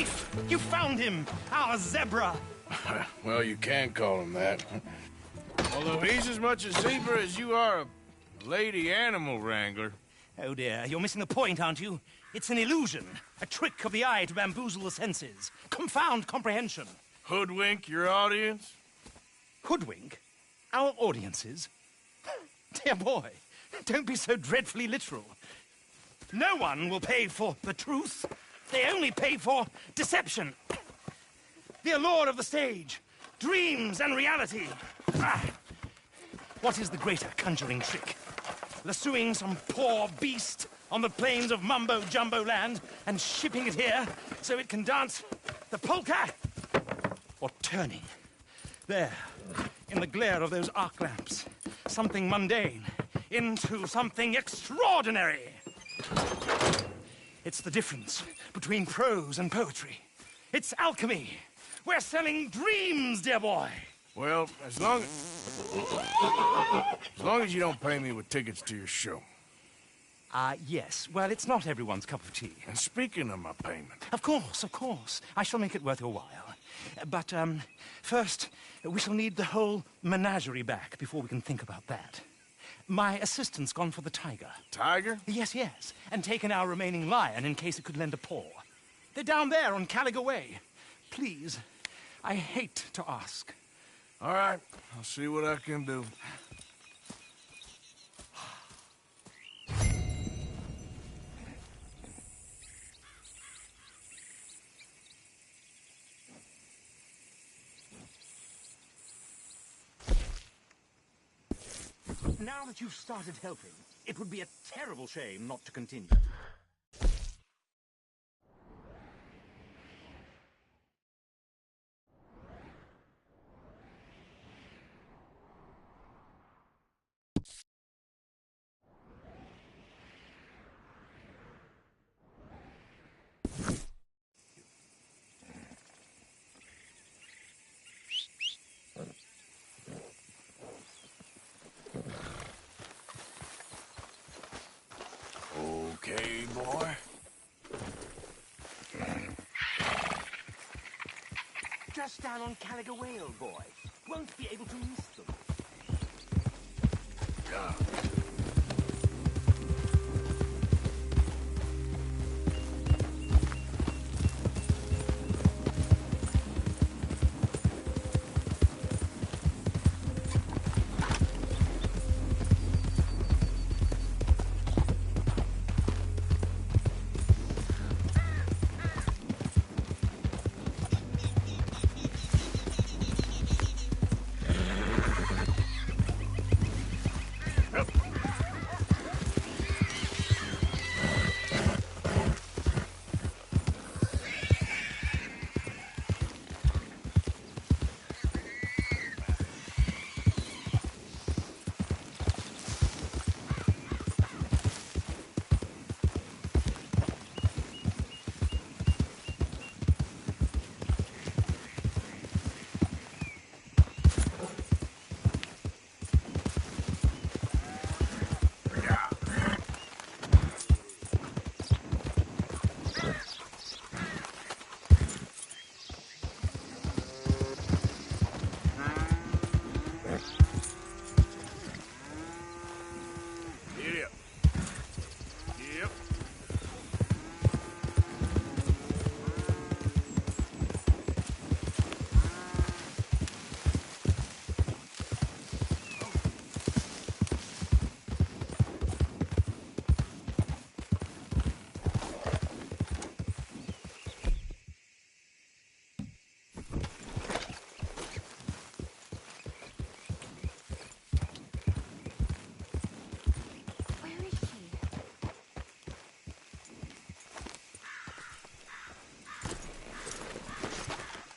grief! You found him! Our zebra! Well, you can call him that. Although he's as much a zebra as you are a lady animal wrangler. Oh dear, you're missing the point, aren't you? It's an illusion, a trick of the eye to bamboozle the senses, confound comprehension. Hoodwink your audience? Hoodwink? Our audiences? Dear boy, don't be so dreadfully literal. No one will pay for the truth. They only pay for deception. The allure of the stage, dreams and reality. What is the greater conjuring trick? Lassoing some poor beast on the plains of mumbo-jumbo land and shipping it here so it can dance the polka? Or turning, there, in the glare of those arc lamps, something mundane into something extraordinary? It's the difference between prose and poetry. It's alchemy. We're selling dreams, dear boy. Well, as long as you don't pay me with tickets to your show. Yes. Well, it's not everyone's cup of tea. And speaking of my payment... Of course. I shall make it worth your while. But, first, we shall need the whole menagerie back before we can think about that. My assistant's gone for the tiger. Tiger? Yes. And taken our remaining lion in case it could lend a paw. They're down there on Caliga Way. Please, I hate to ask. All right, I'll see what I can do. Now that you've started helping, it would be a terrible shame not to continue. Okay, boy. Just down on Caliga Way, old boy. Won't be able to miss them. God.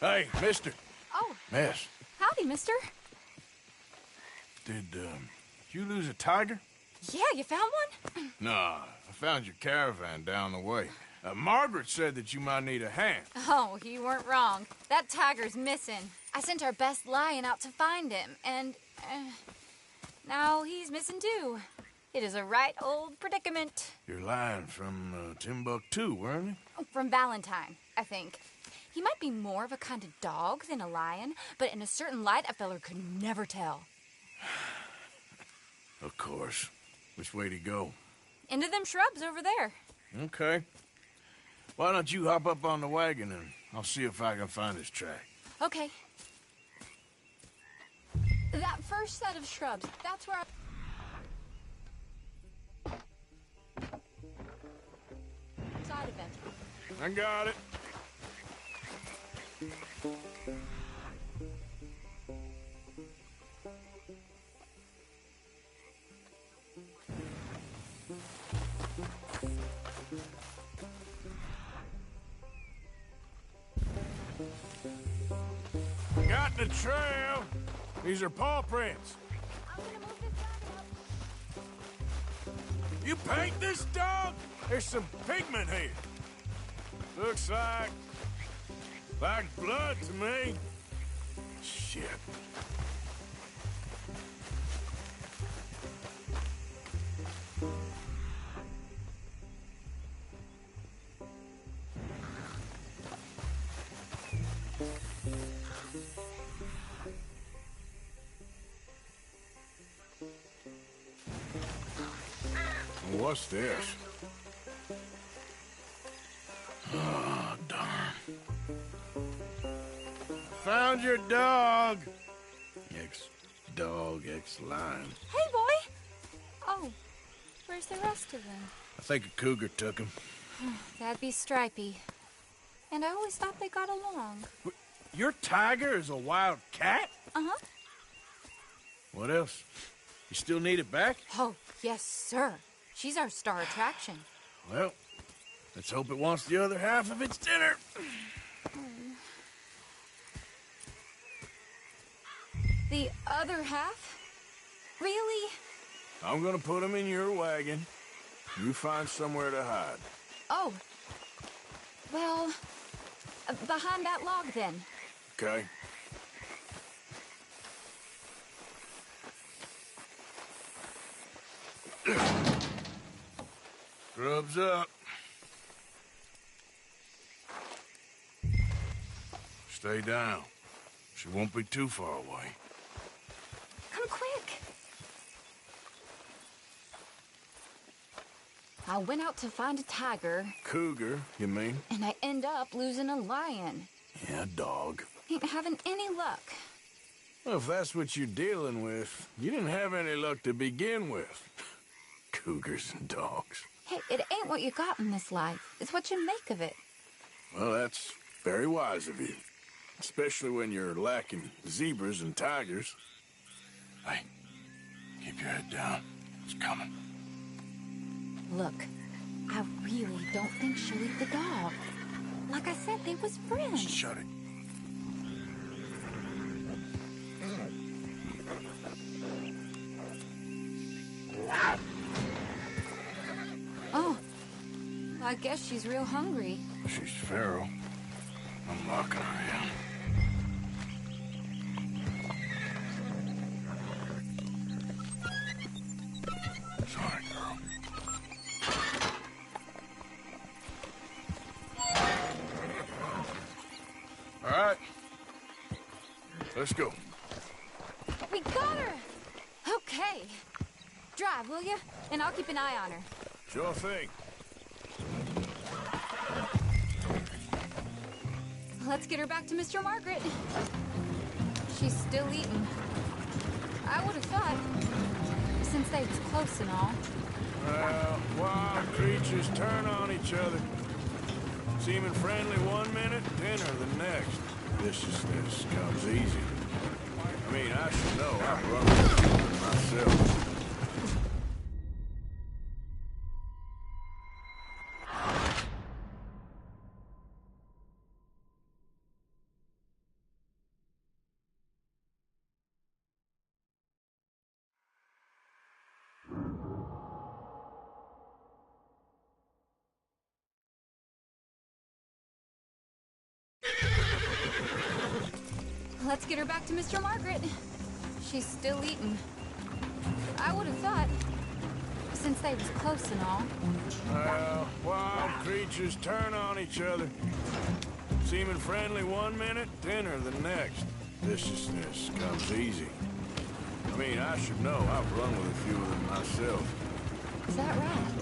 Hey, mister. Oh. Miss. Howdy, mister. Did you lose a tiger? Yeah, you found one? Nah, I found your caravan down the way. Margaret said that you might need a hand. Oh, you weren't wrong. That tiger's missing. I sent our best lion out to find him, and now he's missing too. It is a right old predicament. Your lion from Timbuktu, weren't he? From Valentine, I think. He might be more of a kind of dog than a lion, but in a certain light, a feller could never tell. Of course. Which way to go? Into them shrubs over there. Okay. Why don't you hop up on the wagon and I'll see if I can find his track. Okay. That first set of shrubs, that's where side of him. I got it. Got the trail. These are paw prints. I'm gonna move this wagon up. You paint this dog? There's some pigment here. Looks like blood to me. Shit. What's this? Oh, darn. Found your dog. Ex-dog, ex-lion. Hey, boy! Oh, where's the rest of them? I think a cougar took him. That'd be Stripey. And I always thought they got along. Your tiger is a wild cat? Uh-huh. What else? You still need it back? Oh, yes, sir. She's our star attraction. Well, let's hope it wants the other half of its dinner. The other half? Really? I'm gonna put him in your wagon. You find somewhere to hide. Oh. Well, behind that log, then. Okay. Grub's up. Stay down. She won't be too far away. Come quick. I went out to find a tiger. Cougar, you mean? And I end up losing a lion. Yeah, dog. Ain't having any luck. Well, if that's what you're dealing with, you didn't have any luck to begin with. Cougars and dogs. Hey, it ain't what you got in this life. It's what you make of it. Well, that's very wise of you. Especially when you're lacking zebras and tigers. Hey, keep your head down. It's coming. Look, I really don't think she'll eat the dog. Like I said, they was friends. Shut it. Oh, I guess she's real hungry. She's feral. I'm locking her in. Sorry, girl. All right. Let's go. We got her! Okay. Drive, will you? And I'll keep an eye on her. Sure thing. Let's get her back to Mr. Margaret. She's still eating. I would have thought, since they was close and all. Well, wild creatures turn on each other. Seeming friendly one minute, dinner the next. Viciousness comes easy. I mean, I should know. I've run it myself. Let's get her back to Mr. Margaret. She's still eating. I would have thought, since they was close and all. Well, wild creatures turn on each other. Seeming friendly one minute, dinner the next. Viciousness comes easy. I mean, I should know. I've run with a few of them myself. Is that right?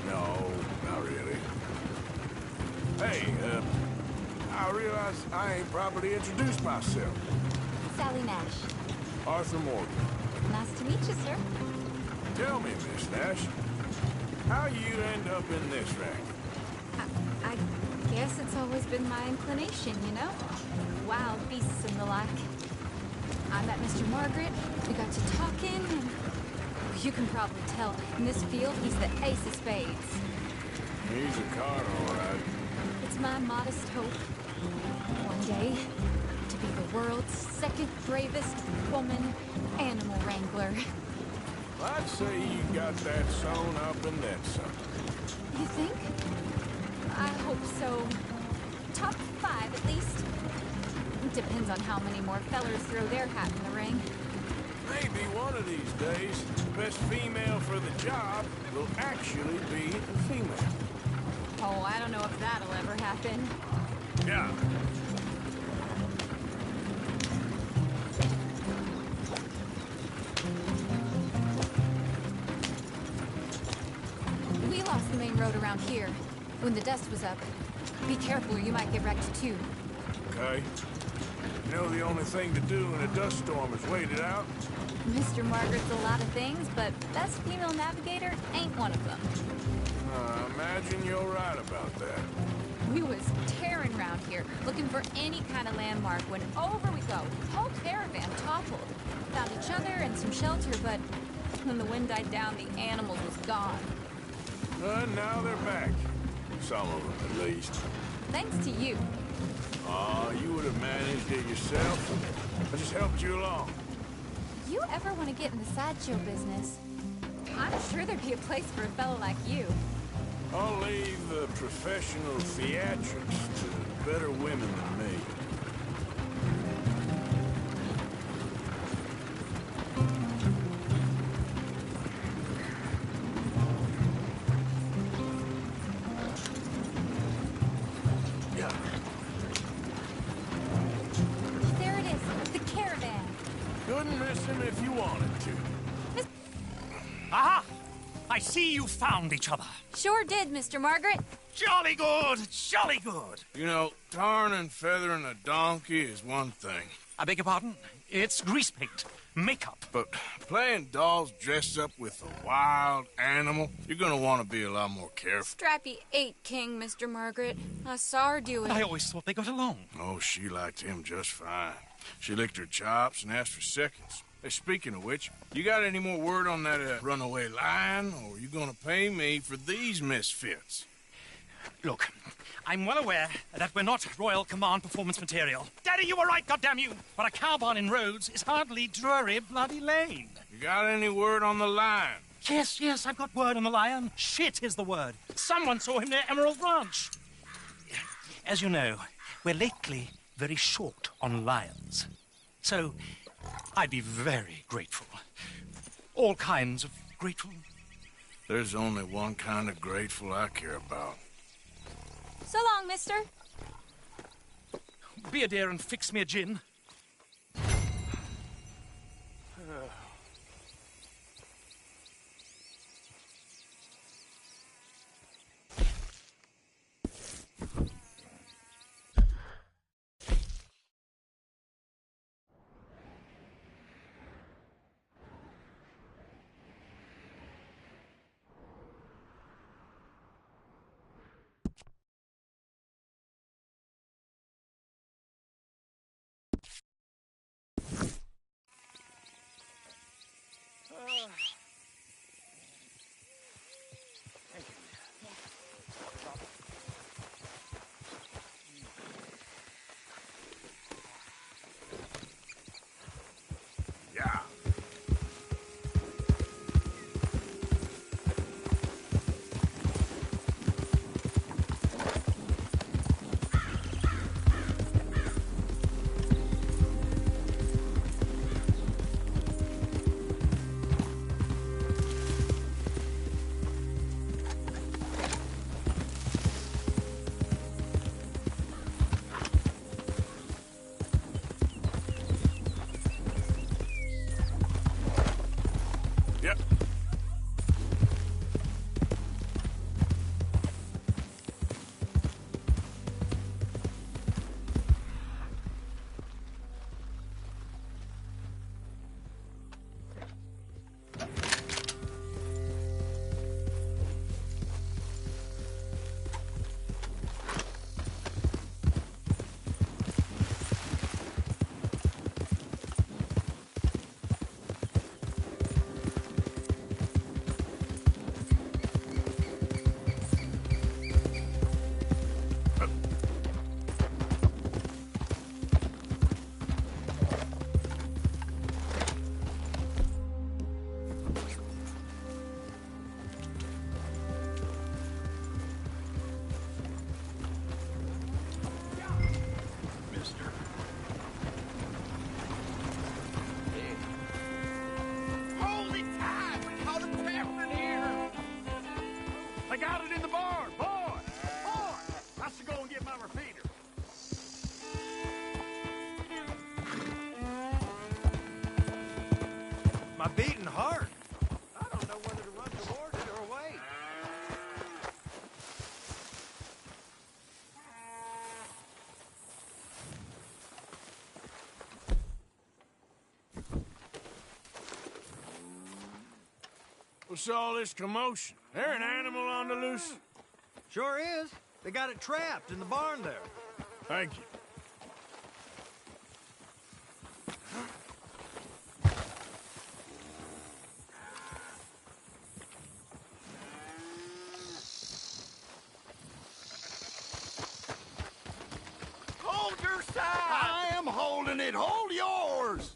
No, not really. Hey, I realize I ain't properly introduced myself. Sally Nash. Arthur Morgan. Nice to meet you, sir. Tell me, Miss Nash, how you end up in this racket? I guess it's always been my inclination, you know? Wild beasts and the like. I met Mr. Margaret, we got to talking, and you can probably tell, in this field, he's the ace of spades. He's a card, all right. It's my modest hope, one day, to be the world's second bravest woman animal wrangler. I'd say you got that sewn up and then some. You think? I hope so. Top 5, at least. Depends on how many more fellers throw their hat in the ring. Maybe one of these days, the best female for the job will actually be a female. Oh, I don't know if that'll ever happen. Yeah. We lost the main road around here when the dust was up. Be careful or you might get wrecked too. Okay. You know the only thing to do in a dust storm is wait it out? Mr. Margaret's a lot of things, but best female navigator ain't one of them. I imagine you're right about that. We was tearing around here, looking for any kind of landmark when over we go. Whole caravan toppled. Found each other and some shelter, but when the wind died down, the animals was gone. Now they're back. Some of them, at least. Thanks to you. You would have managed it yourself. I just helped you along. You ever want to get in the sideshow business? I'm sure there'd be a place for a fellow like you. I'll leave the professional theatrics to better women than me. There it is, the caravan. Couldn't miss him if you wanted to. Aha! I see you found each other. Sure did, Mr. Margaret. Jolly good, jolly good. You know, tarring and feathering a donkey is one thing. I beg your pardon? It's grease paint, makeup. But playing dolls dressed up with a wild animal, you're gonna want to be a lot more careful. Strappy ate King, Mr. Margaret. I saw her do it. I always thought they got along. Oh, she liked him just fine. She licked her chops and asked for seconds. Hey, speaking of which, you got any more word on that runaway lion, or are you gonna pay me for these misfits? Look, I'm well aware that we're not Royal Command performance material. Daddy, you were right, goddamn you! But a cow barn in Rhodes is hardly Drury Bloody Lane. You got any word on the lion? Yes, I've got word on the lion. Shit is the word. Someone saw him near Emerald Ranch. As you know, we're lately very short on lions. So, I'd be very grateful. All kinds of grateful. There's only one kind of grateful I care about. So long, mister. Be a dear and fix me a gin. Yeah. Yep. I got it in the barn, boy! Boy! I should go and get my repeater. My beating heart. I don't know whether to run towards it or away. What's all this commotion? There an animal on the loose? Sure is. They got it trapped in the barn there. Thank you. Hold your side! I am holding it. Hold yours!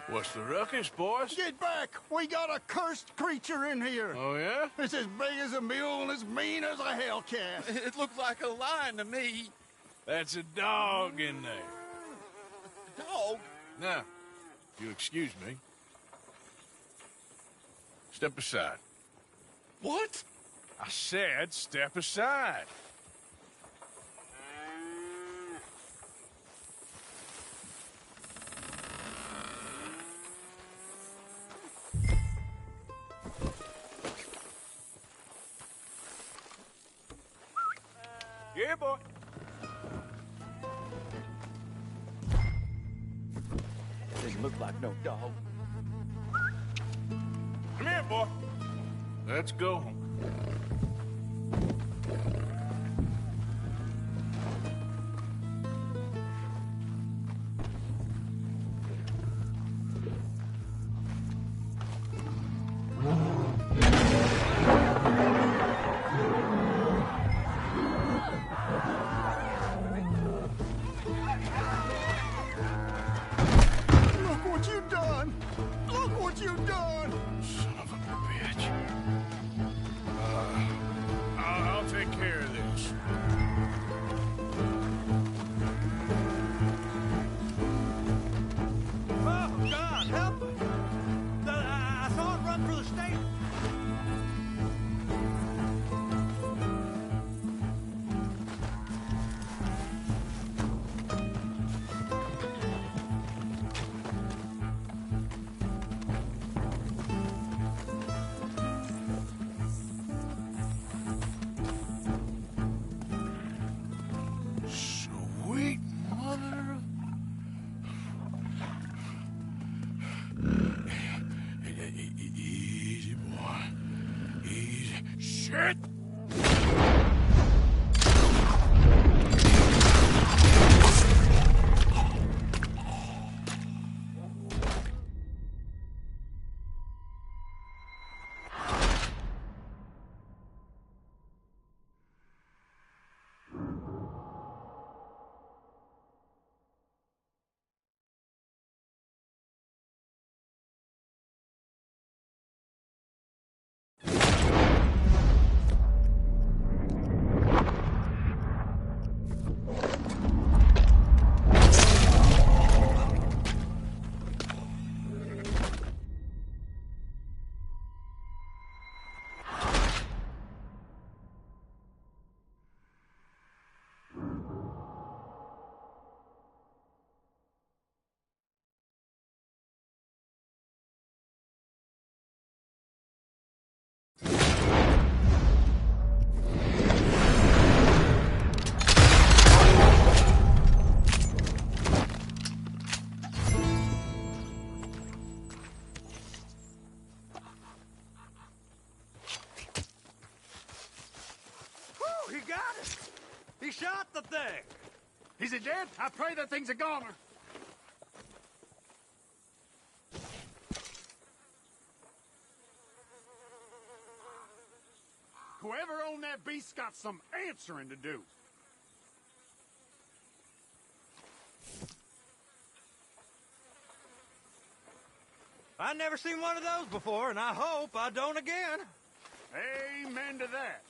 What's the ruckus, boys? Get back! We got a cursed creature in here. Oh, yeah? It's as big as a mule and as mean as a hellcat. It looked like a lion to me. That's a dog in there. Dog? Now, if you'll excuse me. Step aside. What? I said step aside. Yeah, boy. Didn't look like no dog. Come here, boy. Let's go home. Look what you done! Look what you done! Son of a bitch. I'll take care of He shot the thing. Is he dead? I pray that thing's a goner. Whoever owned that beast's got some answering to do. I never seen one of those before, and I hope I don't again. Amen to that.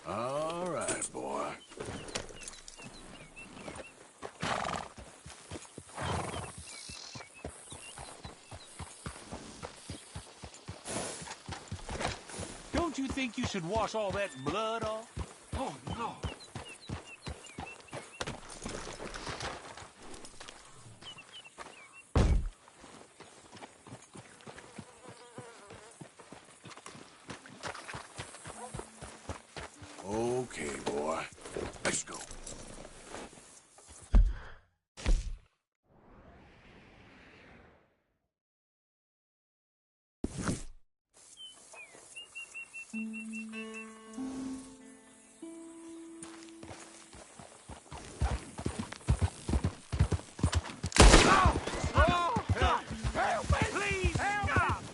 All right, boy. Don't you think you should wash all that blood off? Oh, no. Okay, boy. Let's go. Please, help me!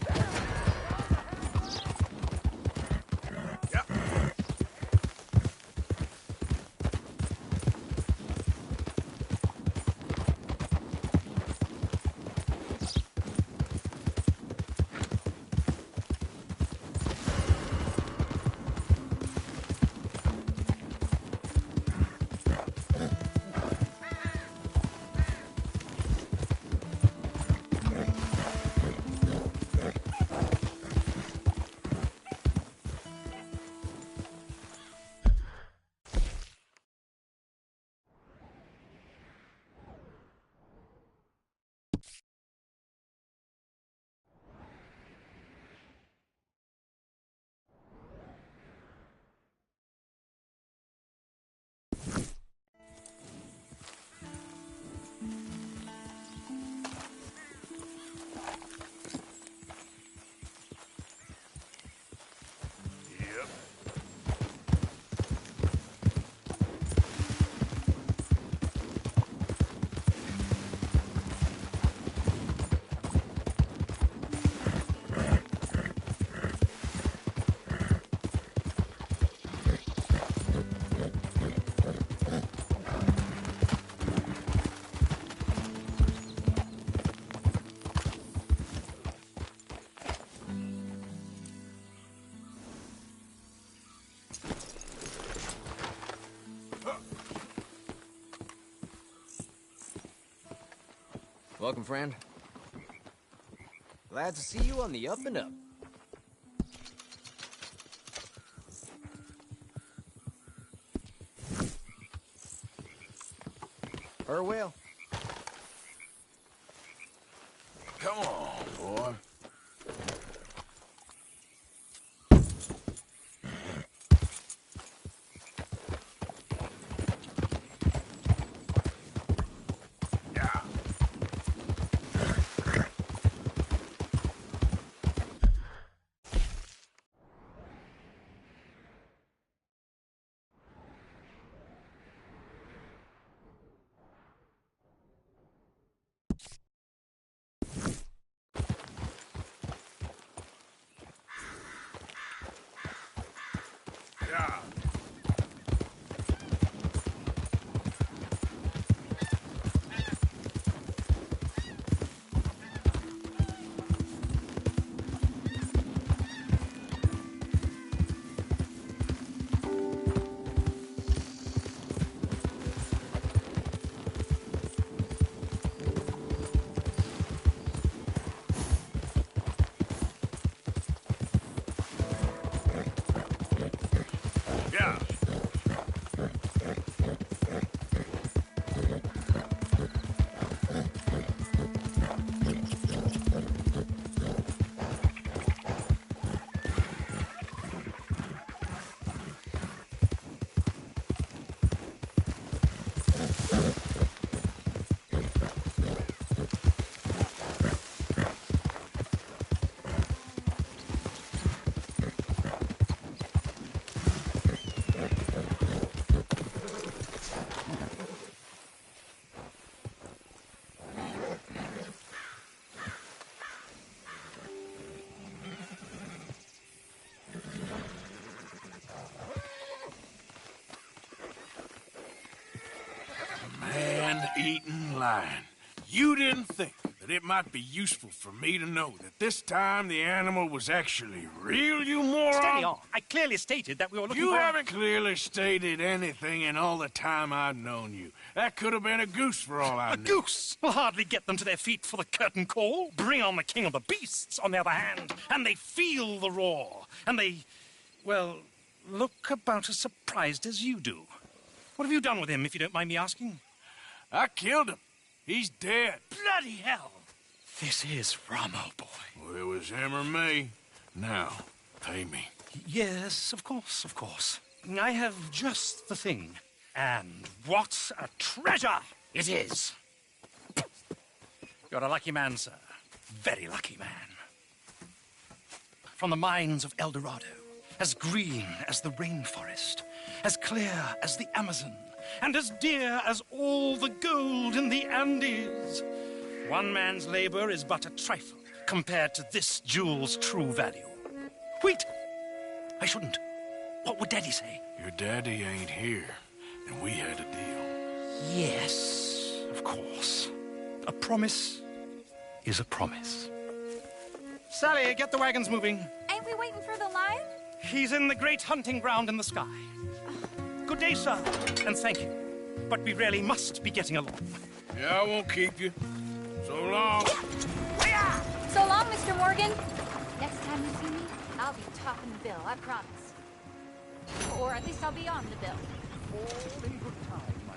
Welcome, friend. Glad to see you on the up and up. Farewell. Come on, boy. eating line. You didn't think that it might be useful for me to know that this time the animal was actually real, you moron? Steady on. I clearly stated that we were looking You for... haven't clearly stated anything in all the time I've known you. That could have been a goose for all I A knew. goose will hardly get them to their feet for the curtain call. Bring on the king of the beasts, on the other hand, and they feel the roar. And they, well, look about as surprised as you do. What have you done with him, if you don't mind me asking? I killed him. He's dead. Bloody hell! This is Ramo, boy. Well, it was him or me. Now, pay me. Yes, of course, of course. I have just the thing. And what a treasure it is! You're a lucky man, sir. Very lucky man. From the mines of El Dorado, as green as the rainforest, as clear as the Amazon, and as dear as all the gold in the Andes. One man's labor is but a trifle compared to this jewel's true value. Wait! I shouldn't. What would Daddy say? Your daddy ain't here, and we had a deal. Yes, of course. A promise is a promise. Sally, get the wagons moving. Ain't we waiting for the lion? He's in the great hunting ground in the sky. Good day, sir, and thank you. But we really must be getting along. Yeah, I won't keep you. So long. So long, Mr. Morgan. Next time you see me, I'll be topping the bill, I promise. Or at least I'll be on the bill. All in good time.